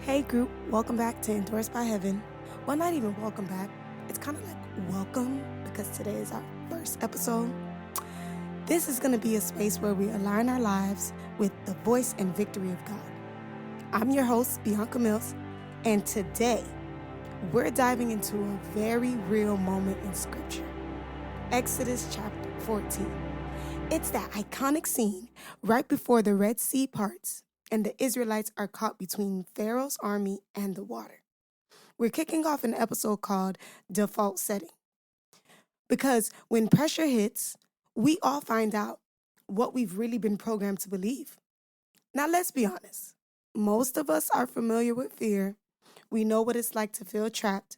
Hey group, welcome back to Endorsed by Heaven. Well, not even welcome back. It's kind of like welcome because today is our first episode. This is going to be a space where we align our lives with the voice and victory of God. I'm your host, Bianca Mills, and today we're diving into a very real moment in Scripture. Exodus chapter 14. It's that iconic scene right before the Red Sea parts and the Israelites are caught between Pharaoh's army and the water. We're kicking off an episode called Default Setting. Because when pressure hits, we all find out what we've really been programmed to believe. Now, let's be honest. Most of us are familiar with fear. We know what it's like to feel trapped,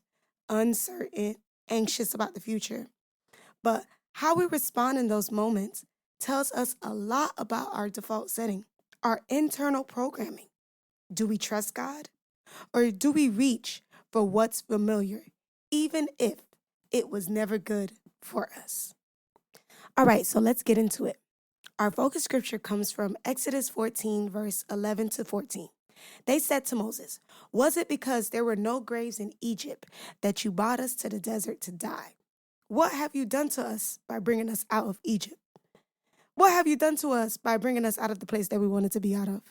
uncertain, anxious about the future. But how we respond in those moments tells us a lot about our default setting, our internal programming. Do we trust God? Or do we reach for what's familiar, even if it was never good for us? All right, so let's get into it. Our focus scripture comes from Exodus 14, verse 11 to 14. They said to Moses, "Was it because there were no graves in Egypt that you brought us to the desert to die? What have you done to us by bringing us out of Egypt? What have you done to us by bringing us out of the place that we wanted to be out of?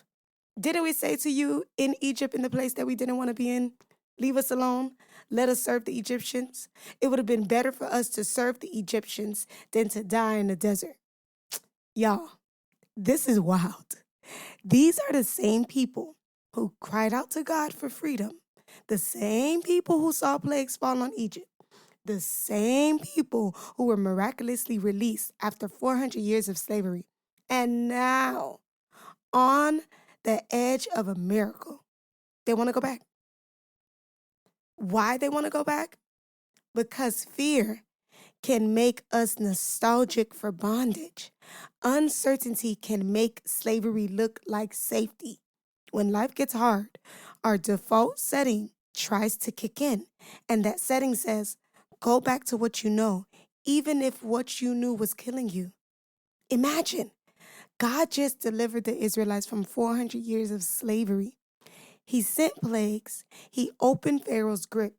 Didn't we say to you in Egypt, in the place that we didn't want to be in, leave us alone, let us serve the Egyptians? It would have been better for us to serve the Egyptians than to die in the desert." Y'all, this is wild. These are the same people who cried out to God for freedom, the same people who saw plagues fall on Egypt, the same people who were miraculously released after 400 years of slavery. And now, on the edge of a miracle, they want to go back. Why they want to go back? Because fear can make us nostalgic for bondage. Uncertainty can make slavery look like safety. When life gets hard, our default setting tries to kick in, and that setting says, go back to what you know, even if what you knew was killing you. Imagine, God just delivered the Israelites from 400 years of slavery. He sent plagues. He opened Pharaoh's grip.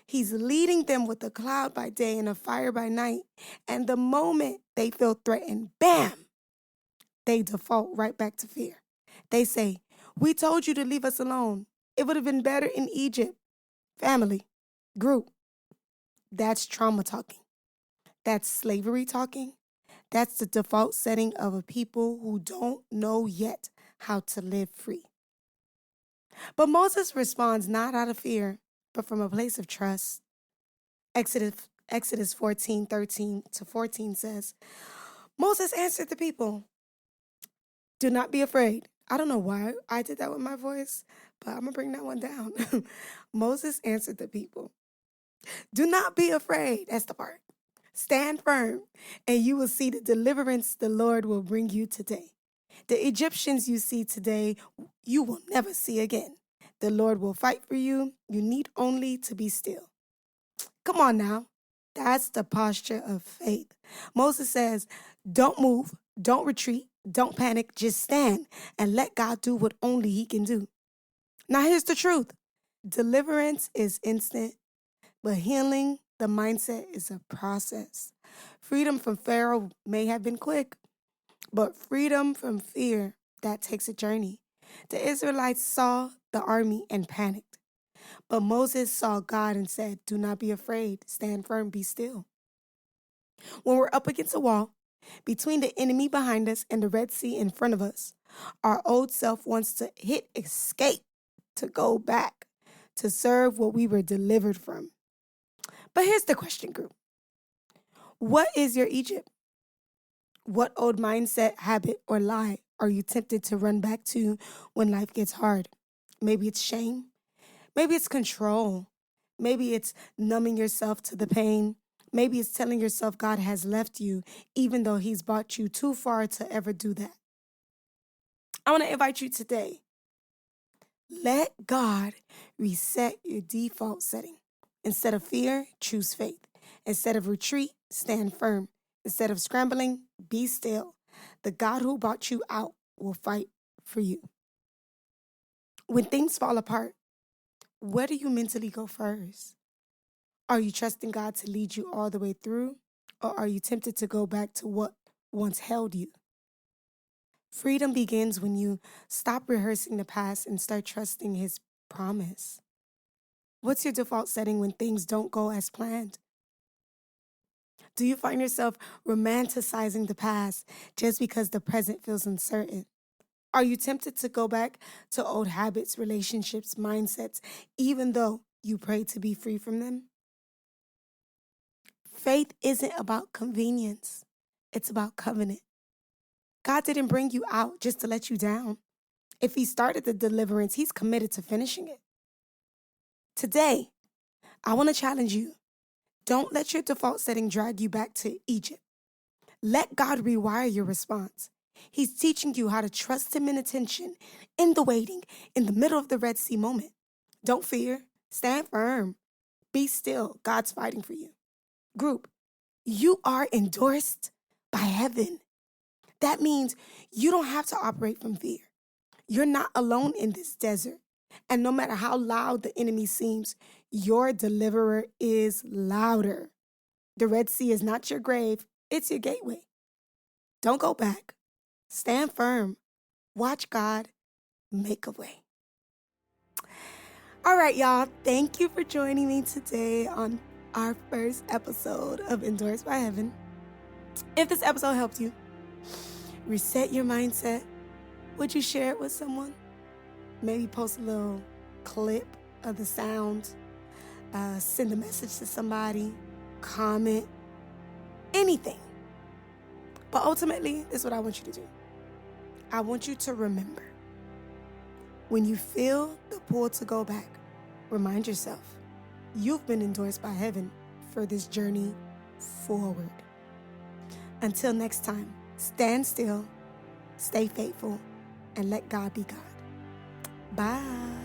He's leading them with a cloud by day and a fire by night. And the moment they feel threatened, bam, they default right back to fear. They say, "We told you to leave us alone. It would have been better in Egypt." Family, group, that's trauma talking. That's slavery talking. That's the default setting of a people who don't know yet how to live free. But Moses responds not out of fear, but from a place of trust. Exodus 14, 13 to 14 says, Moses answered the people, "Do not be afraid." I don't know why I did that with my voice, but I'm going to bring that one down. Moses answered the people, "Do not be afraid." That's the part. "Stand firm, and you will see the deliverance the Lord will bring you today. The Egyptians you see today, you will never see again. The Lord will fight for you. You need only to be still." Come on now. That's the posture of faith. Moses says, don't move, don't retreat, don't panic, just stand and let God do what only He can do. Now here's the truth. Deliverance is instant, but healing, the mindset, is a process. Freedom from Pharaoh may have been quick, but freedom from fear, that takes a journey. The Israelites saw the army and panicked. But Moses saw God and said, "Do not be afraid. Stand firm, be still." When we're up against a wall, between the enemy behind us and the Red Sea in front of us, our old self wants to hit escape, to go back, to serve what we were delivered from. But here's the question, group. What is your Egypt? What old mindset, habit, or lie are you tempted to run back to when life gets hard? Maybe it's shame. Maybe it's control. Maybe it's numbing yourself to the pain. Maybe it's telling yourself God has left you, even though He's brought you too far to ever do that. I want to invite you today. Let God reset your default setting. Instead of fear, choose faith. Instead of retreat, stand firm. Instead of scrambling, be still. The God who brought you out will fight for you. When things fall apart, where do you mentally go first? Are you trusting God to lead you all the way through? Or are you tempted to go back to what once held you? Freedom begins when you stop rehearsing the past and start trusting His promise. What's your default setting when things don't go as planned? Do you find yourself romanticizing the past just because the present feels uncertain? Are you tempted to go back to old habits, relationships, mindsets, even though you pray to be free from them? Faith isn't about convenience. It's about covenant. God didn't bring you out just to let you down. If He started the deliverance, He's committed to finishing it. Today, I want to challenge you. Don't let your default setting drag you back to Egypt. Let God rewire your response. He's teaching you how to trust Him in attention, in the waiting, in the middle of the Red Sea moment. Don't fear. Stand firm. Be still. God's fighting for you. Group, you are endorsed by heaven. That means you don't have to operate from fear. You're not alone in this desert. And no matter how loud the enemy seems, your deliverer is louder. The Red Sea is not your grave, it's your gateway. Don't go back. Stand firm. Watch God make a way. All right, y'all. Thank you for joining me today on our first episode of Endorsed by Heaven. If this episode helped you reset your mindset, would you share it with someone? Maybe post a little clip of the sound, send a message to somebody, comment, anything. But ultimately, this is what I want you to do. I want you to remember, when you feel the pull to go back, remind yourself, you've been endorsed by heaven for this journey forward. Until next time, stand still, stay faithful, and let God be God. Bye.